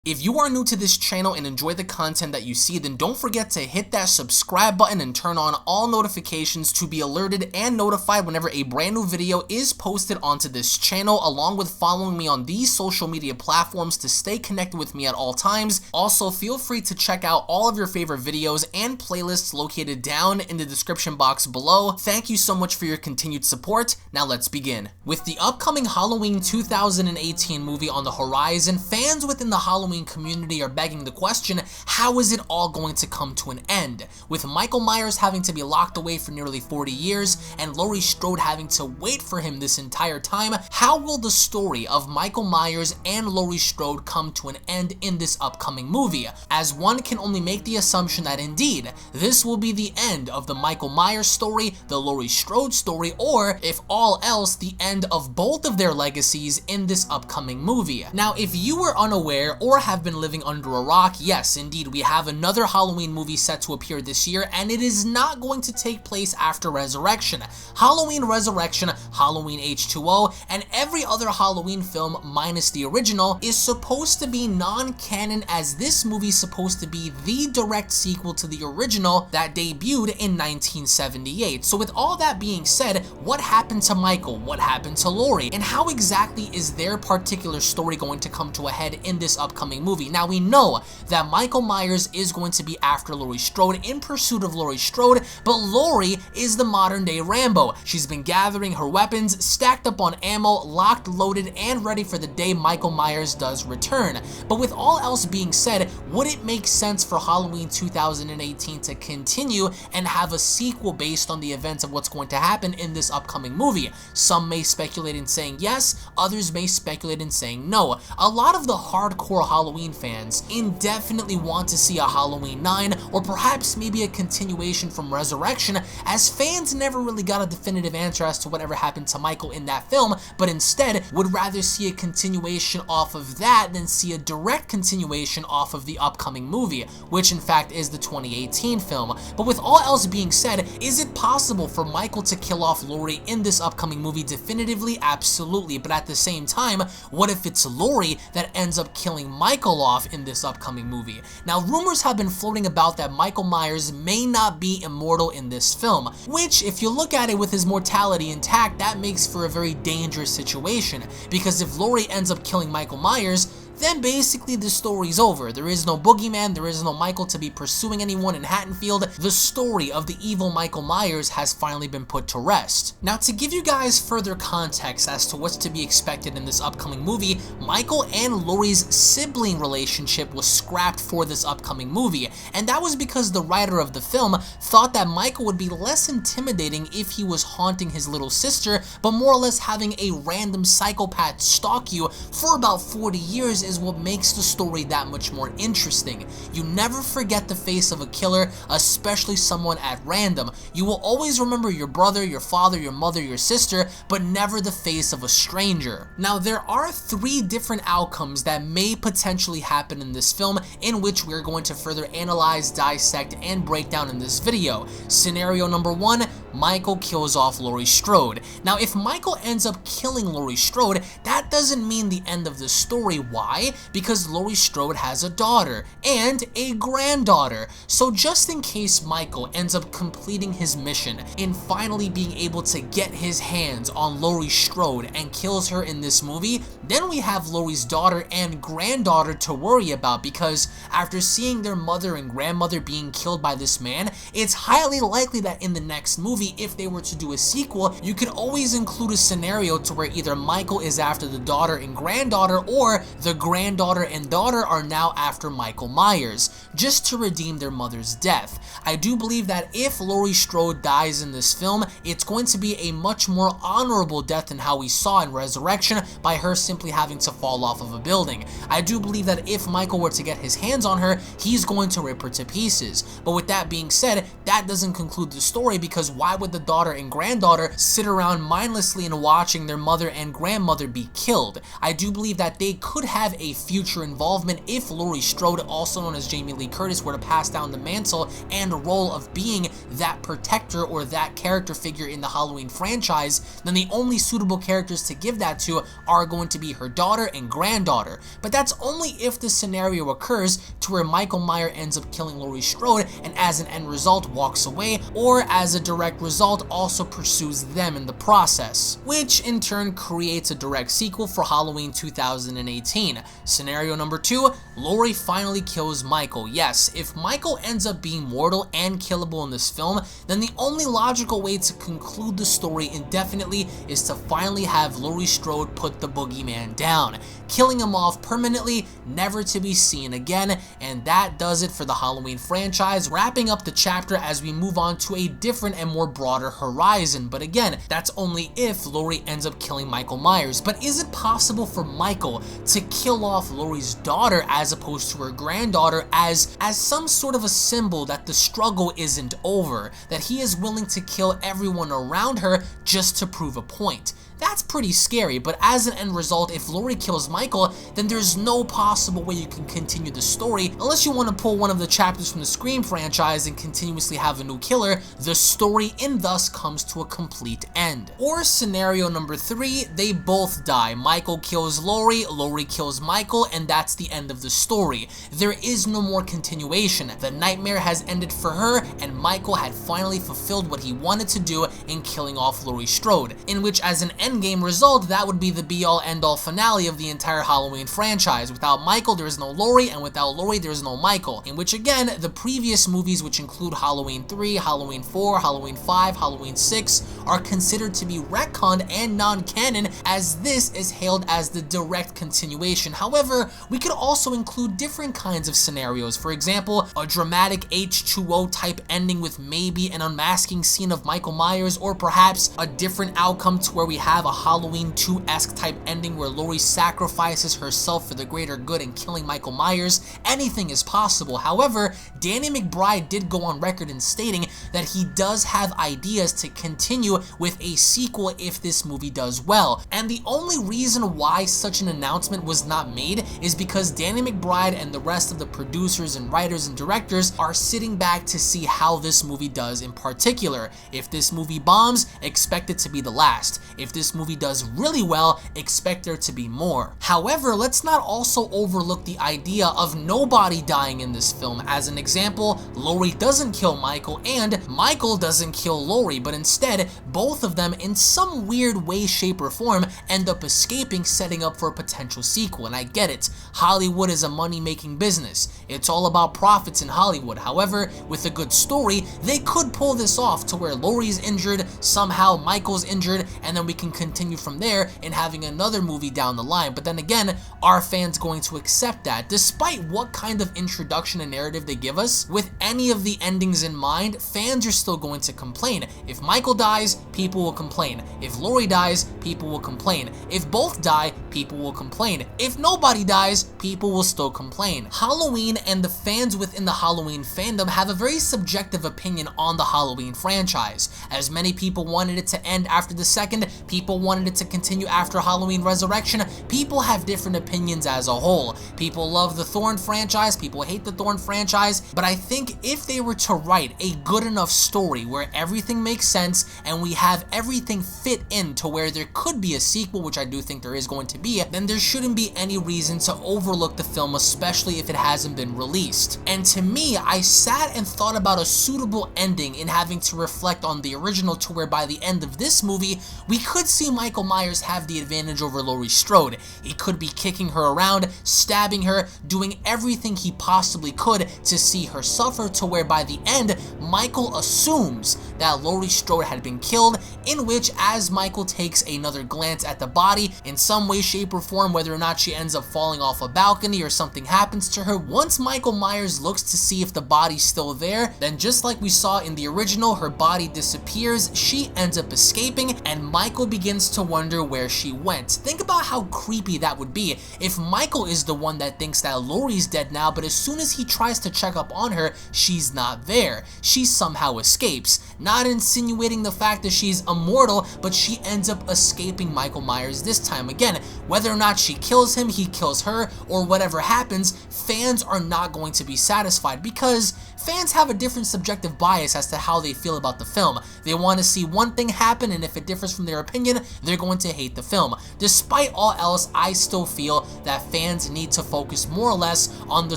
If you are new to this channel and enjoy the content that you see, then don't forget to hit that subscribe button and turn on all notifications to be alerted and notified whenever a brand new video is posted onto this channel, along with following me on these social media platforms to stay connected with me at all times. Also, feel free to check out all of your favorite videos and playlists located down in the description box below. Thank you so much for your continued support. Now let's begin. With the upcoming Halloween 2018 movie on the horizon, fans within the Halloween community are begging the question, how is it all going to come to an end? With Michael Myers having to be locked away for nearly 40 years and Laurie Strode having to wait for him this entire time, how will the story of Michael Myers and Laurie Strode come to an end in this upcoming movie? As one can only make the assumption that indeed, this will be the end of the Michael Myers story, the Laurie Strode story, or if all else, the end of both of their legacies in this upcoming movie. Now, if you were unaware or have been living under a rock, yes, indeed, we have another Halloween movie set to appear this year, and it is not going to take place after Resurrection. Halloween Resurrection, Halloween H2O, and every other Halloween film minus the original is supposed to be non-canon, as this movie is supposed to be the direct sequel to the original that debuted in 1978. So with all that being said, what happened to Michael? What happened to Laurie? And how exactly is their particular story going to come to a head in this upcoming movie? Now, we know that Michael Myers is going to be after Laurie Strode, in pursuit of Laurie Strode, but Laurie is the modern day Rambo. She's been gathering her weapons, stacked up on ammo, locked, loaded, and ready for the day Michael Myers does return. But with all else being said, would it make sense for Halloween 2018 to continue and have a sequel based on the events of what's going to happen in this upcoming movie? Some may speculate in saying yes, others may speculate in saying no. A lot of the hardcore Halloween fans indefinitely want to see a Halloween 9, or perhaps maybe a continuation from Resurrection, as fans never really got a definitive answer as to whatever happened to Michael in that film, but instead would rather see a continuation off of that than see a direct continuation off of the upcoming movie, which in fact is the 2018 film. But with all else being said, is it possible for Michael to kill off Laurie in this upcoming movie definitively? Absolutely. But at the same time, what if it's Laurie that ends up killing Michael off in this upcoming movie? Now, rumors have been floating about that Michael Myers may not be immortal in this film, which, if you look at it with his mortality intact, that makes for a very dangerous situation, because if Laurie ends up killing Michael Myers, then basically the story's over. There is no boogeyman, there is no Michael to be pursuing anyone in Haddonfield. The story of the evil Michael Myers has finally been put to rest. Now, to give you guys further context as to what's to be expected in this upcoming movie, Michael and Laurie's sibling relationship was scrapped for this upcoming movie, and that was because the writer of the film thought that Michael would be less intimidating if he was haunting his little sister, but more or less having a random psychopath stalk you for about 40 years is what makes the story that much more interesting. You never forget the face of a killer, especially someone at random. You will always remember your brother, your father, your mother, your sister, but never the face of a stranger. Now, there are 3 different outcomes that may potentially happen in this film, in which we're going to further analyze, dissect, and break down in this video. Scenario number 1, Michael kills off Laurie Strode. Now, if Michael ends up killing Laurie Strode, that doesn't mean the end of the story. Why? Because Laurie Strode has a daughter and a granddaughter. So just in case Michael ends up completing his mission in finally being able to get his hands on Laurie Strode and kills her in this movie, then we have Laurie's daughter and granddaughter to worry about, because after seeing their mother and grandmother being killed by this man, it's highly likely that in the next movie, if they were to do a sequel, you could always include a scenario to where either Michael is after the daughter and granddaughter, or the granddaughter and daughter are now after Michael Myers, just to redeem their mother's death. I do believe that if Laurie Strode dies in this film, it's going to be a much more honorable death than how we saw in Resurrection, by her simply having to fall off of a building. I do believe that if Michael were to get his hands on her, he's going to rip her to pieces. But with that being said, that doesn't conclude the story, because why why would the daughter and granddaughter sit around mindlessly and watching their mother and grandmother be killed? I do believe that they could have a future involvement if Laurie Strode, also known as Jamie Lee Curtis, were to pass down the mantle and role of being that protector or that character figure in the Halloween franchise. Then the only suitable characters to give that to are going to be her daughter and granddaughter. But that's only if the scenario occurs to where Michael Myers ends up killing Laurie Strode and as an end result walks away, or as a direct result also pursues them in the process, which in turn creates a direct sequel for Halloween 2018. Scenario number 2, Laurie finally kills Michael. Yes, if Michael ends up being mortal and killable in this film, then the only logical way to conclude the story indefinitely is to finally have Laurie Strode put the boogeyman down, killing him off permanently, never to be seen again. And that does it for the Halloween franchise, wrapping up the chapter as we move on to a different and more broader horizon. But again, that's only if Laurie ends up killing Michael Myers. But is it possible for Michael to kill off Laurie's daughter as opposed to her granddaughter as some sort of a symbol that the struggle isn't over, that he is willing to kill everyone around her just to prove a point? That's pretty scary, but as an end result, if Laurie kills Michael, then there's no possible way you can continue the story unless you want to pull one of the chapters from the Scream franchise and continuously have a new killer. The story in thus comes to a complete end. Or scenario number 3, they both die. Michael kills Laurie, Laurie kills Michael, and that's the end of the story. There is no more continuation. The nightmare has ended for her, and Michael had finally fulfilled what he wanted to do in killing off Laurie Strode, in which as an endgame result, that would be the be-all end-all finale of the entire Halloween franchise. Without Michael, there is no Laurie, and without Laurie, there is no Michael. In which again, the previous movies, which include Halloween 3, Halloween 4, Halloween 5, Halloween 6, are considered to be retconned and non-canon, as this is hailed as the direct continuation. However, we could also include different kinds of scenarios. For example, a dramatic H2O type ending with maybe an unmasking scene of Michael Myers, or perhaps a different outcome to where we have a Halloween 2-esque type ending where Laurie sacrifices herself for the greater good and killing Michael Myers. Anything is possible. However, Danny McBride did go on record in stating that he does have ideas to continue with a sequel if this movie does well. And the only reason why such an announcement was not made is because Danny McBride and the rest of the producers and writers and directors are sitting back to see how this movie does in particular. If this movie bombs, expect it to be the last. If this movie does really well, expect there to be more. However, let's not also overlook the idea of nobody dying in this film. As an example, Laurie doesn't kill Michael and Michael doesn't kill Laurie, but instead, both of them in some weird way, shape, or form end up escaping, setting up for a potential sequel. And I get it, Hollywood is a money-making business. It's all about profits in Hollywood. However, with a good story, they could pull this off to where Laurie's injured, somehow Michael's injured, and then we can continue from there in having another movie down the line. But then again, are fans going to accept that? Despite what kind of introduction and narrative they give us, with any of the endings in mind, fans are still going to complain. If Michael dies, people will complain. If Laurie dies, people will complain. If both die, people will complain. If nobody dies, people will still complain. Halloween and the fans within the Halloween fandom have a very subjective opinion on the Halloween franchise. As many people wanted it to end after the second, people wanted it to continue after Halloween Resurrection. People have different opinions as a whole. People love the Thorn franchise, people hate the Thorn franchise, but I think if they were to write a good enough story where everything makes sense and we have everything fit in to where there could be a sequel, which I do think there is going to be, then there shouldn't be any reason to overlook the film, especially if it hasn't been released. And to me, I sat and thought about a suitable ending in having to reflect on the original, to where by the end of this movie, we could see Michael Myers have the advantage over Laurie Strode. He could be kicking her around, stabbing her, doing everything he possibly could to see her suffer, to where by the end, Michael assumes that Laurie Strode had been killed, in which as Michael takes another glance at the body, in some way, shape, or form, whether or not she ends up falling off a balcony or something happens to her, once Michael Myers looks to see if the body's still there, then just like we saw in the original, her body disappears, she ends up escaping, and Michael begins begins to wonder where she went. Think about how creepy that would be if Michael is the one that thinks that Laurie's dead now, but as soon as he tries to check up on her, she's not there. She somehow escapes. Not insinuating the fact that she's immortal, but she ends up escaping Michael Myers this time. Again, whether or not she kills him, he kills her, or whatever happens, fans are not going to be satisfied because fans have a different subjective bias as to how they feel about the film. They want to see one thing happen, and if it differs from their opinion, they're going to hate the film. Despite all else, I still feel that fans need to focus more or less on the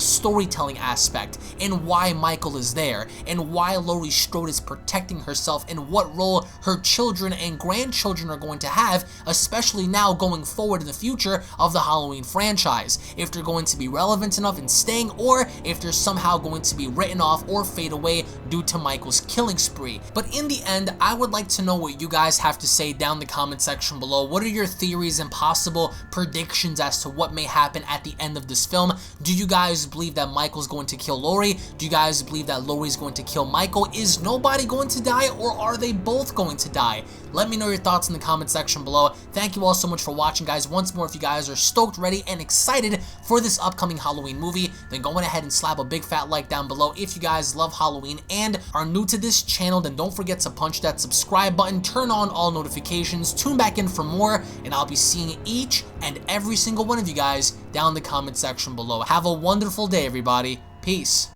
storytelling aspect and why Michael is there and why Laurie Strode is protecting herself and what role her children and grandchildren are going to have, especially now going forward in the future of the Halloween franchise. If they're going to be relevant enough in staying, or if they're somehow going to be written off or fade away due to Michael's killing spree. But in the end, I would like to know what you guys have to say down in the comment section below. What are your theories and possible predictions as to what may happen at the end of this film? Do you guys believe that Michael's going to kill Laurie? Do you guys believe that Laurie's going to kill Michael? Is nobody going to die, or are they both going to die? Let me know your thoughts in the comment section below. Thank you all so much for watching, guys. Once more, if you guys are stoked, ready, and excited for this upcoming Halloween movie, then go ahead and slap a big fat like down below. If you guys love Halloween and are new to this channel, then don't forget to punch that subscribe button, turn on all notifications, tune back in for more, and I'll be seeing each and every single one of you guys down in the comment section below. Have a wonderful day, everybody. Peace.